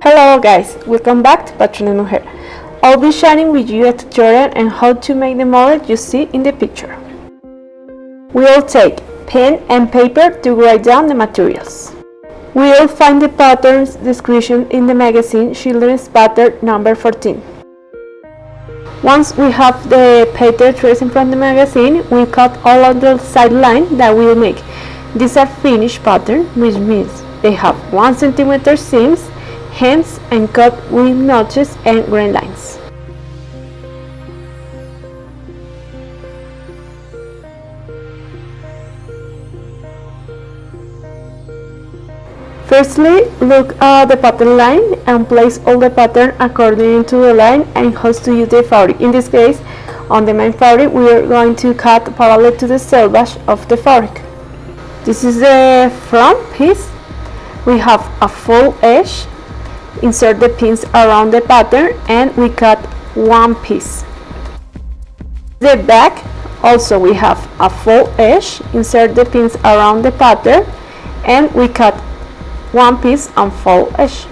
Hello guys, welcome back to PatronesMujer. I'll be sharing with you a tutorial on how to make the model you see in the picture. We'll take pen and paper to write down the materials. We'll find the pattern's description in the magazine Children's Pattern number 14. Once we have the paper tracing from the magazine, we cut all of the side line that we'll make. These are finished pattern, which means they have 1 cm seams, hems, and cut with notches and grain lines. Firstly, look at the pattern line and place all the pattern according to the line and how to use the fabric. In this case, on the main fabric, we are going to cut parallel to the selvage of the fabric. This is the front piece. We have a full edge. Insert the pins around the pattern and we cut one piece. The back, also we have a full edge. Insert the pins around the pattern and we cut one piece on full edge.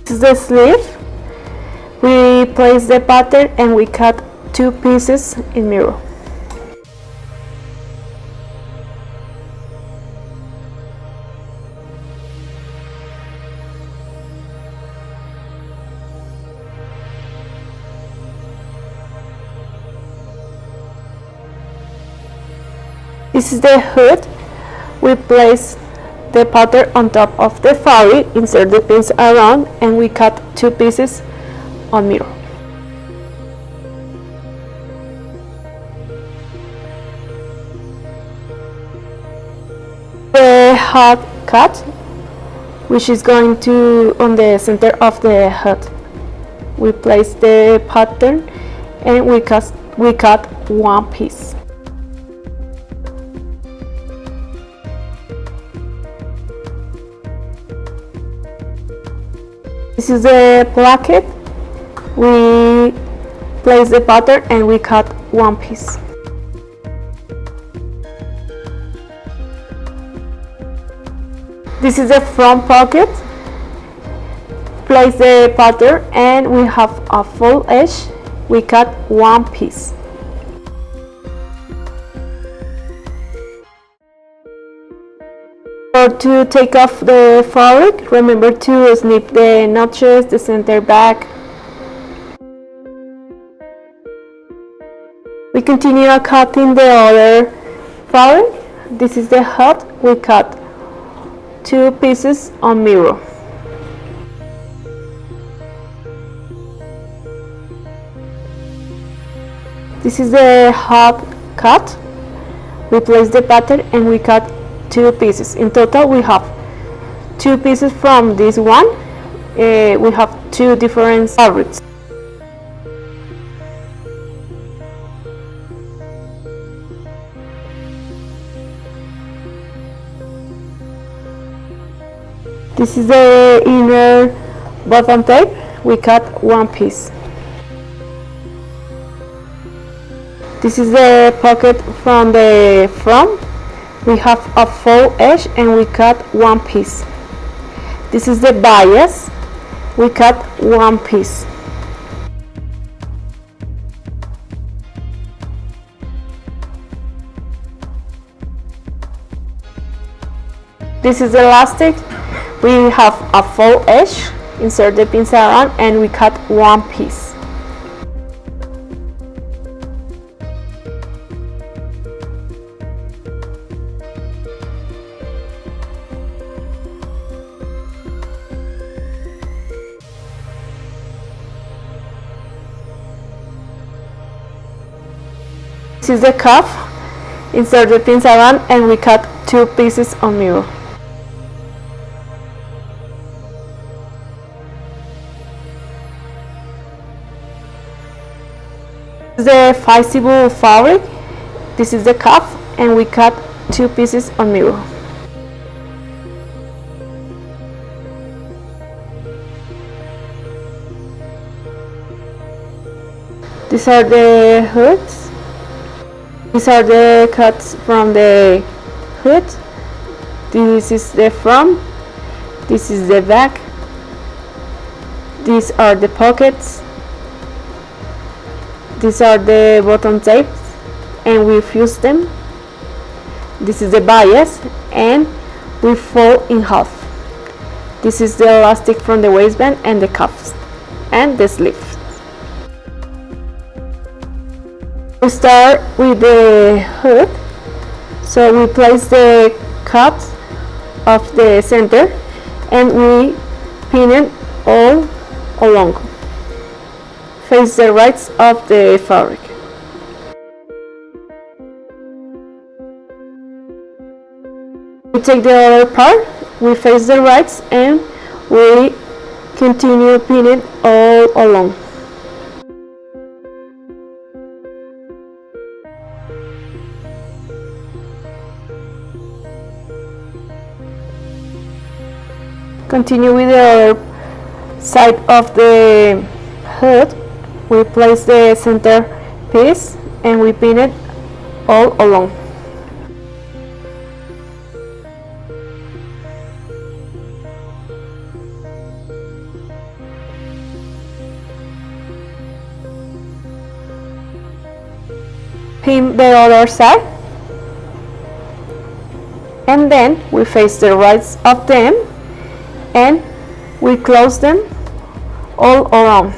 This is the sleeve. We place the pattern and we cut 2 pieces in mirror. This is the hood. We place the pattern on top of the fabric, insert the pins around, and we cut 2 pieces on mirror. The hat cut, which is going to on the center of the hat. We place the pattern and we cut one piece. This is the placket. We place the pattern and we cut one piece. This is the front pocket. Place the pattern and we have a full edge. We cut one piece. To take off the fabric, remember to snip the notches, the center back. We continue cutting the other fabric. This is the hat. We cut 2 pieces on mirror. This is the hat cut. We place the pattern and we cut 2 pieces. In total, we have 2 pieces from this one. We have 2 different fabrics. This is the inner bottom tape. We cut 1 piece. This is the pocket from the front. We have a full edge and we cut 1 piece. This is the bias. We cut 1 piece. This is the elastic. We have a full edge. Insert the pins around and we cut 1 piece. This is the cuff. Insert the pins around and we cut 2 pieces on mirror. This is the flexible fabric. This is the cuff and we cut 2 pieces on mirror. These are the hoods. These are the cuts from the hood. This is the front. This is the back. These are the pockets. These are the button tapes, and we fuse them. This is the bias, and we fold in half. This is the elastic from the waistband and the cuffs and the sleeve. We start with the hood, so we place the cups of the center and we pin it all along. Face the right of the fabric. We take the other part, we face the right, and we continue pinning all along. Continue with the other side of the hood. We place the center piece and we pin it all along. Pin the other side, and then we face the right of them and we close them all around.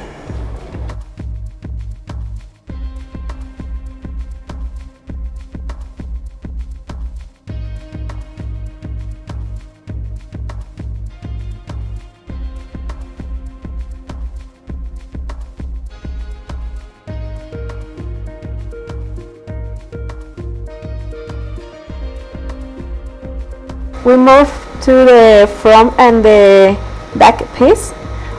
We move to the front and the back piece.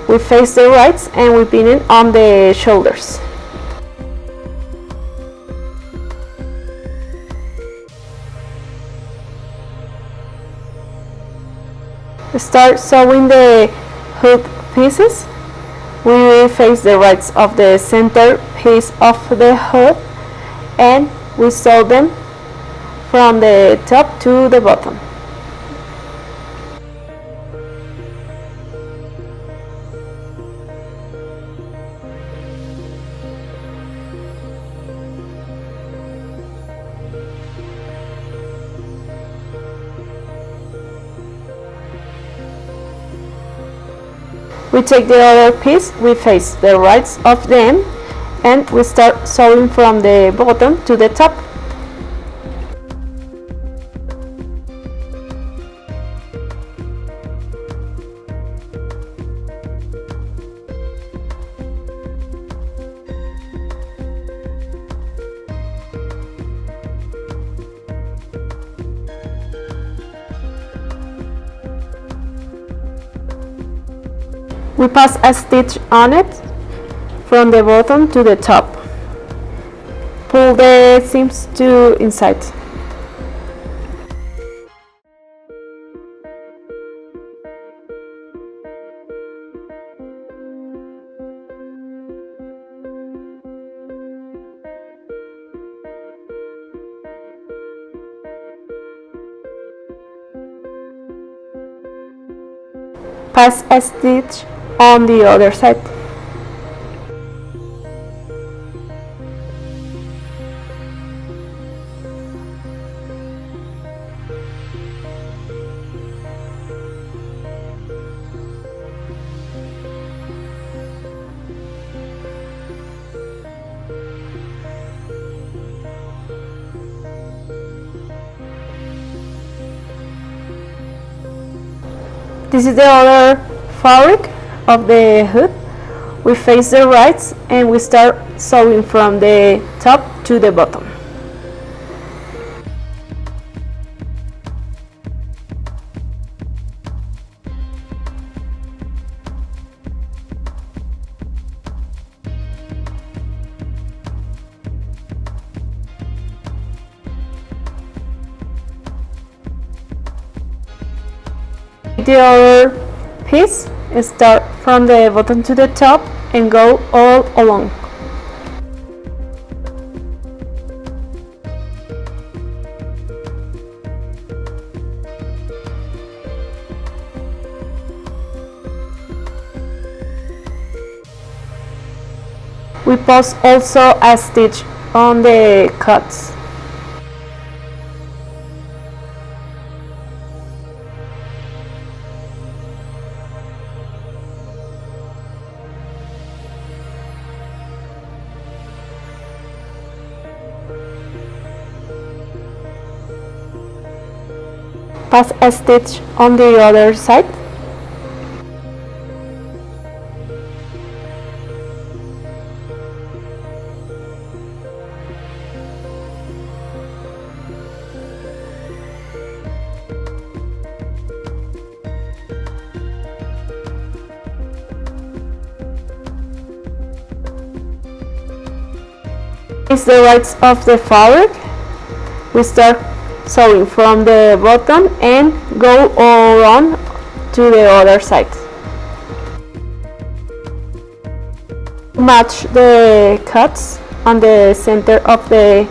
We face the right and we pin it on the shoulders. Start sewing the hook pieces. We face the right of the center piece of the hood and we sew them from the top to the bottom. We take the other piece, we face the right of them and we start sewing from the bottom to the top. We pass a stitch on it from the bottom to the top. Pull the seams to inside. Pass a stitch on the other side. This is the other fabric of the hood. We face the right and we start sewing from the top to the bottom. The other piece, start from the bottom to the top and go all along. We post also a stitch on the cuts. Pass a stitch on the other side. Is the rights of the fabric. We start sewing from the bottom and go all around to the other side. Match the cuts on the center of the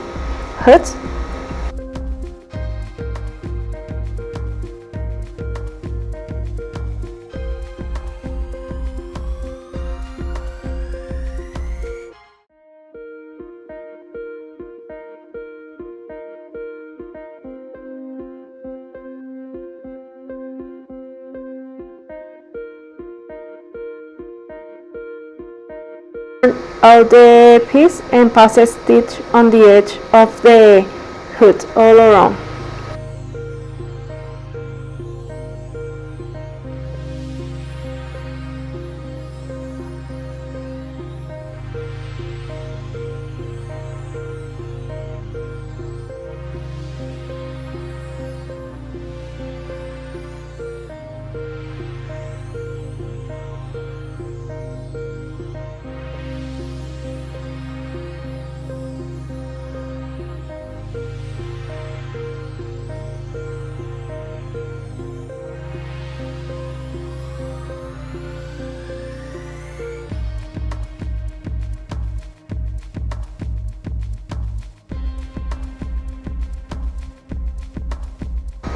hood. Out the piece and pass a stitch on the edge of the hood all around.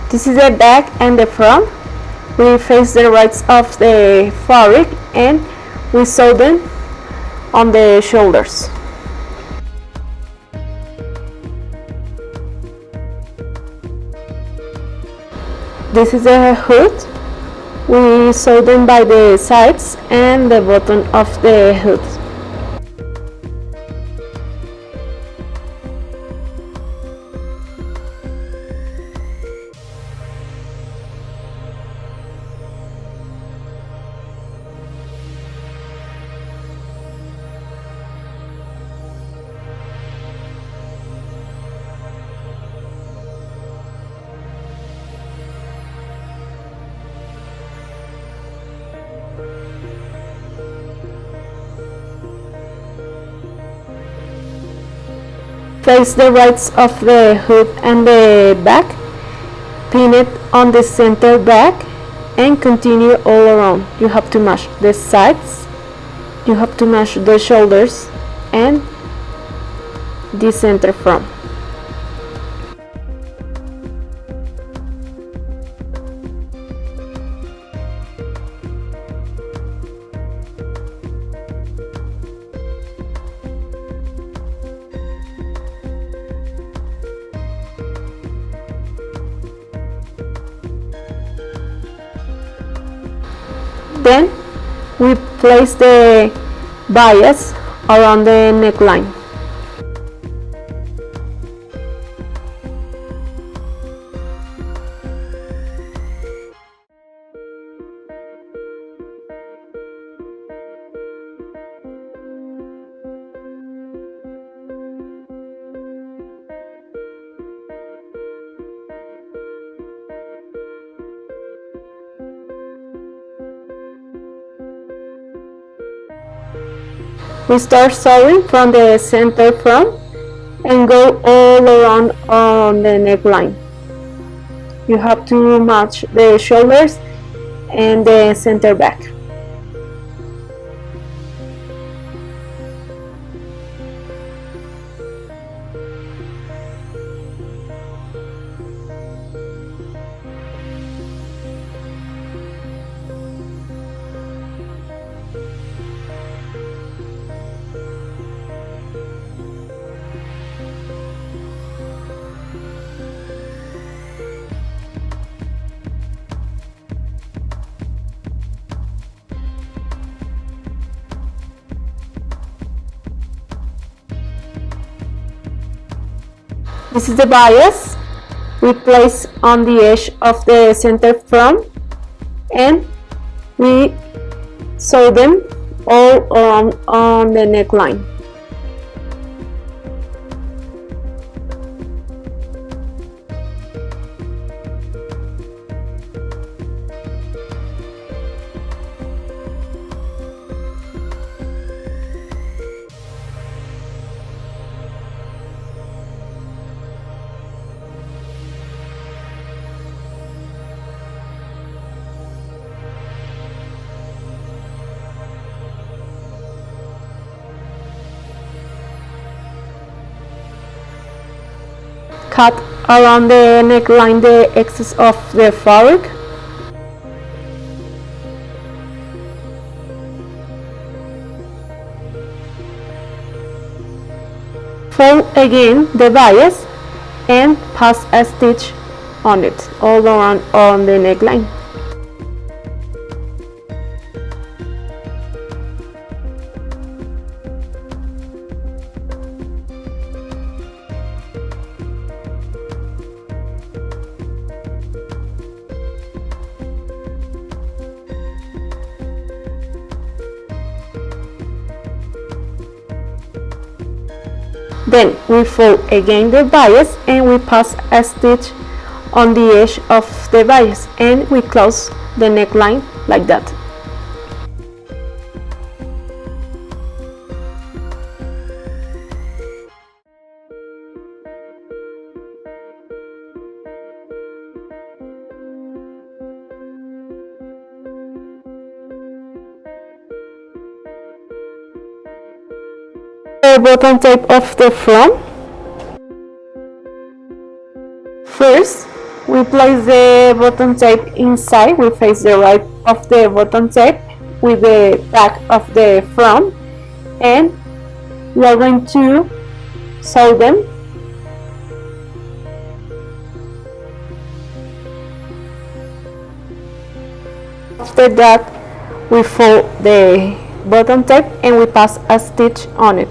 This is the back and the front. We face the rights of the fabric and we sew them on the shoulders. This is the hood. We sew them by the sides and the bottom of the hood. Place the rights of the hood and the back, pin it on the center back and continue all around. You have to match the sides, you have to match the shoulders and the center front. Then we place the bias around the neckline. We start sewing from the center front and go all around on the neckline. You have to match the shoulders and the center back. This is the bias we place on the edge of the center front, and we sew them all around on the neckline. Cut around the neckline the excess of the fabric. Fold again the bias and pass a stitch on it all around on the neckline. Then we fold again the bias and we pass a stitch on the edge of the bias, and we close the neckline like that. The bottom tape of the front. First, we place the bottom tape inside. We face the right of the bottom tape with the back of the front, and we are going to sew them. After that, we fold the bottom tape and we pass a stitch on it.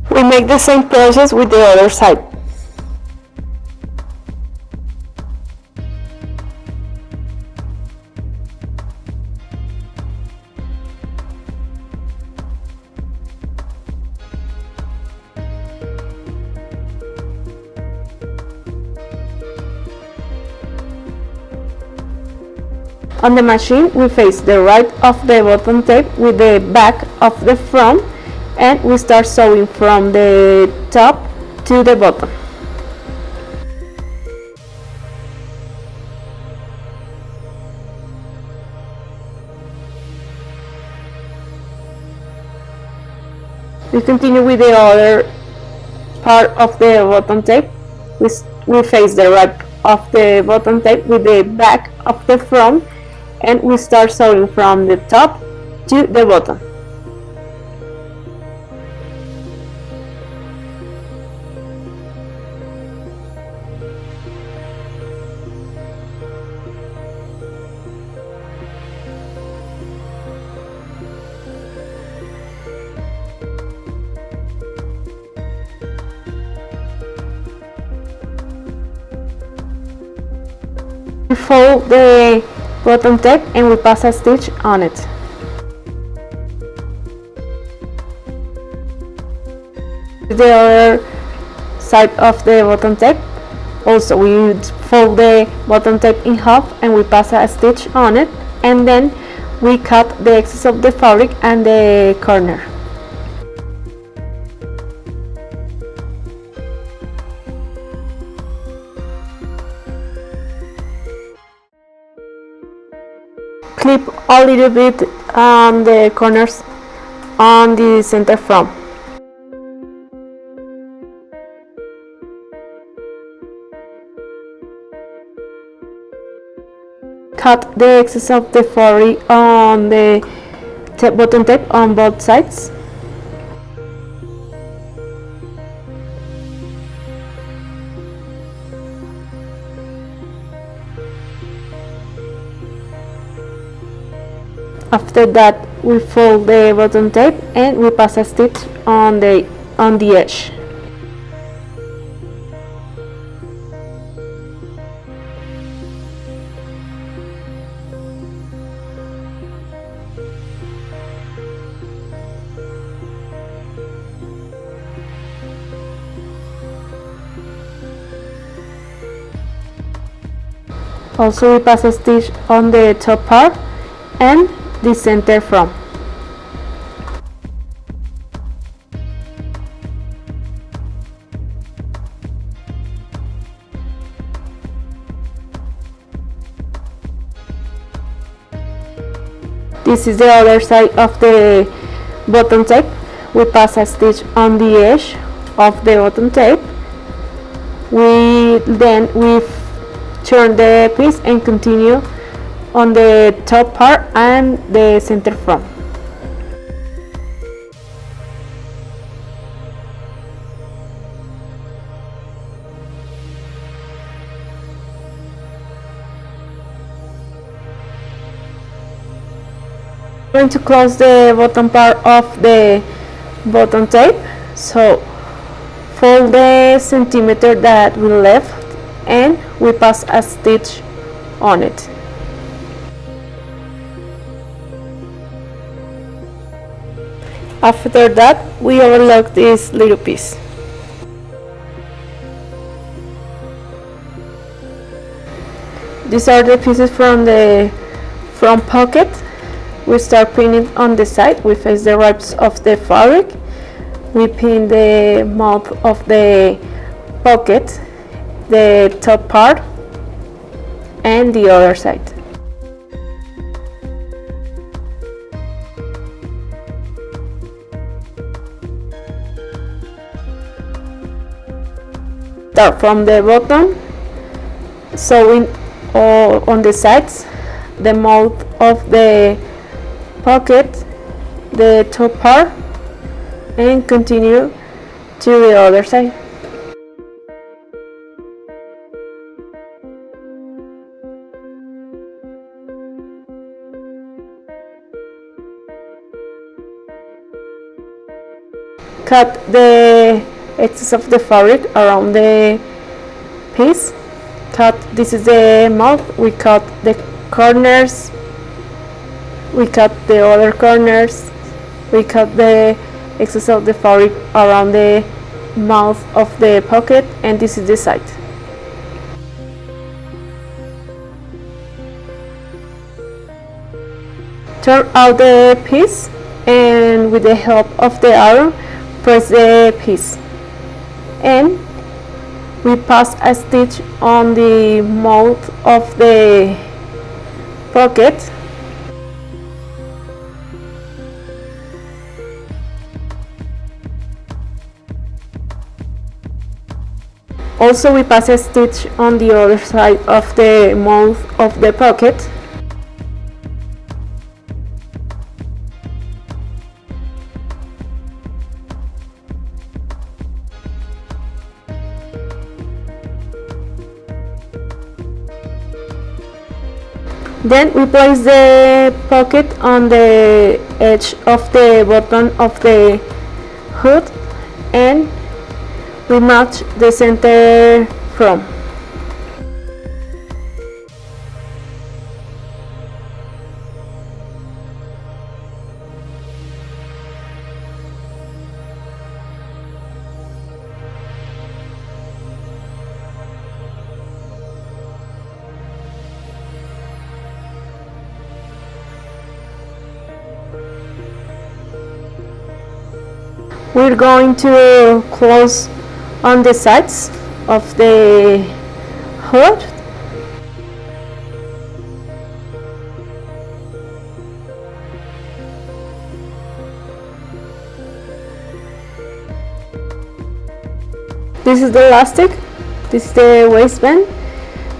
We make the same process with the other side. On the machine, we face the right of the bottom tape with the back of the front, and we start sewing from the top to the bottom. We continue with the other part of the bottom tape. We face the right of the bottom tape with the back of the front, and we start sewing from the top to the bottom. We fold the bottom tape and we pass a stitch on it. The other side of the bottom tape, also we fold the bottom tape in half and we pass a stitch on it, and then we cut the excess of the fabric and the corner. Clip a little bit the corners on the center front. Cut the excess of the fabric on the bottom tape on both sides. After that, we fold the bottom tape and we pass a stitch on the edge. Also, we pass a stitch on the top part and the center from. This is the other side of the bottom tape. We pass a stitch on the edge of the bottom tape. We turn the piece and continue on the top part and the center from. I'm going to close the bottom part of the bottom tape, so fold the centimeter that we left and we pass a stitch on it. After that, we overlock this little piece. These are the pieces from the front pocket. We start pinning on the side. We face the ribs of the fabric. We pin the mouth of the pocket, the top part, and the other side. Start from the bottom, sewing on the sides, the mouth of the pocket, the top part, and continue to the other side. Cut the excess of the fabric around the piece. This is the mouth. We cut the corners. We cut the other corners. We cut the excess of the fabric around the mouth of the pocket, and this is the side. Turn out the piece and with the help of the arrow press the piece, and we pass a stitch on the mouth of the pocket. Also, we pass a stitch on the other side of the mouth of the pocket. Then we place the pocket on the edge of the bottom of the hood and we match the center from. We're going to close on the sides of the hood. This is the elastic, this is the waistband.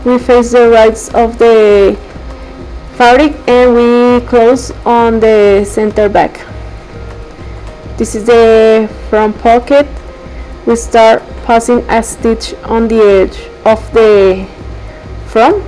We face the sides of the fabric and we close on the center back. This is the front pocket. We start passing a stitch on the edge of the front.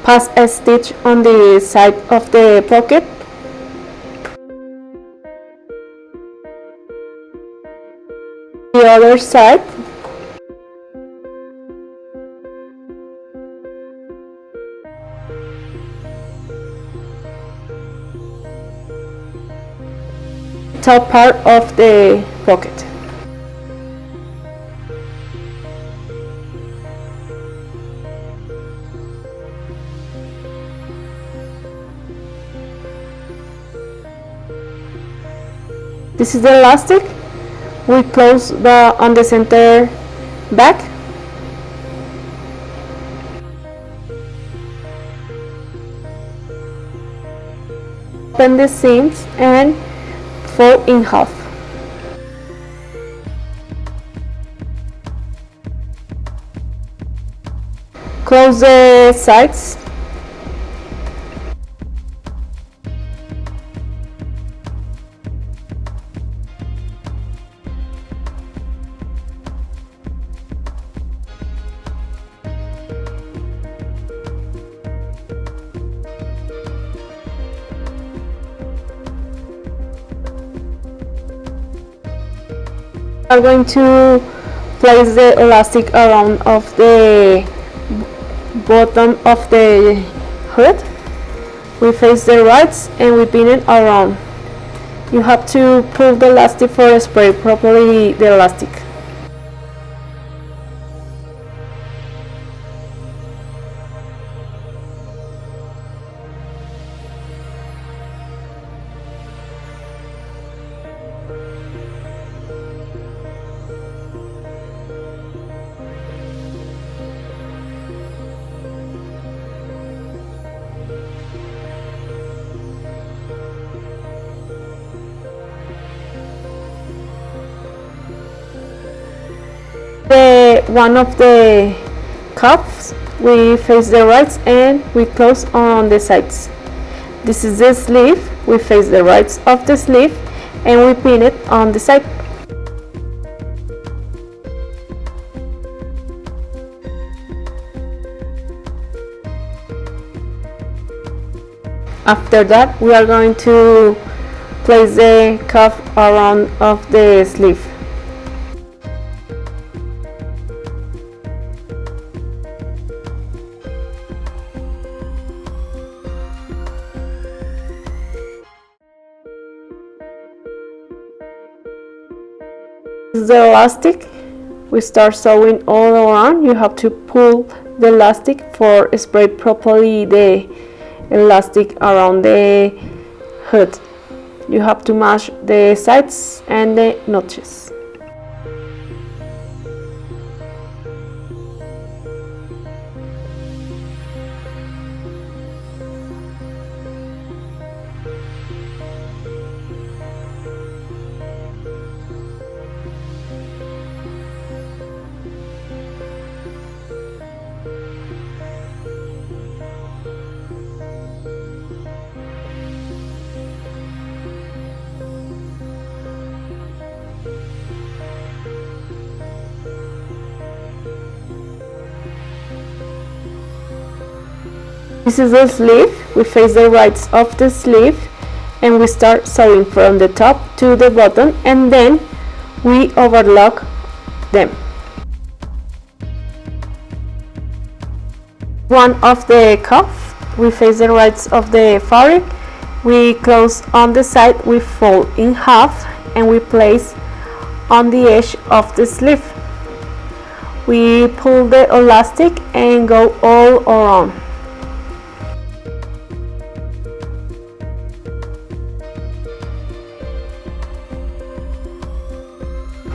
Pass a stitch on the side of the pocket. The other side. Top part of the pocket. This is the elastic. We close on the center back. Open the seams and fold in half. Close the sides. We are going to place the elastic around of the bottom of the hood. We face the rights and we pin it around. You have to pull the elastic for spray properly the elastic. One of the cuffs, we face the rights and we close on the sides. This is the sleeve. We face the rights of the sleeve and we pin it on the side. After that, we are going to place the cuff around of the sleeve. This is the elastic. We start sewing all around. You have to pull the elastic for spray properly the elastic around the hood. You have to match the sides and the notches. This is the sleeve. We face the rights of the sleeve and we start sewing from the top to the bottom and then we overlock them. One of the cuff, we face the rights of the fabric, we close on the side, we fold in half and we place on the edge of the sleeve. We pull the elastic and go all around.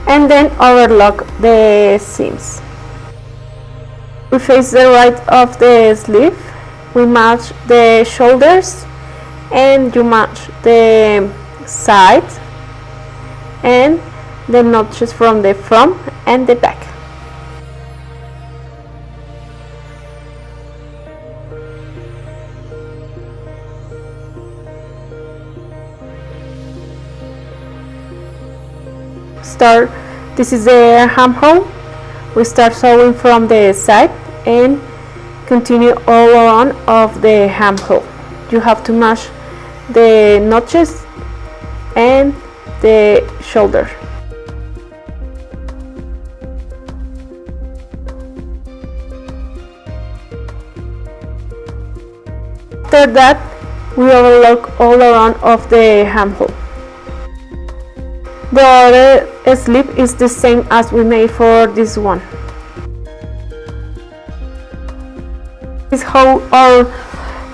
And then overlock the seams. We face the right of the sleeve, we match the shoulders and you match the side and the notches from the front and the back. This is the armhole. We start sewing from the side and continue all around of the hem hole. You have to match the notches and the shoulder. After that, we overlock all around of the hem hole. The other sleeve is the same as we made for this one. This is how our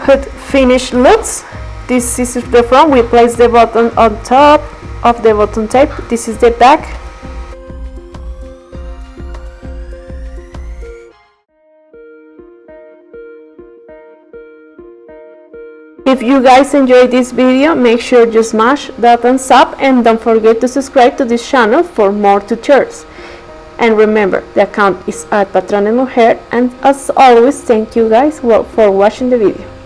hood finish looks. This is the front. We place the button on top of the button tape. This is the back. If you guys enjoyed this video, make sure you smash that thumbs up and don't forget to subscribe to this channel for more tutorials. And remember, the account is at PatronesMujer, and as always, thank you guys for watching the video.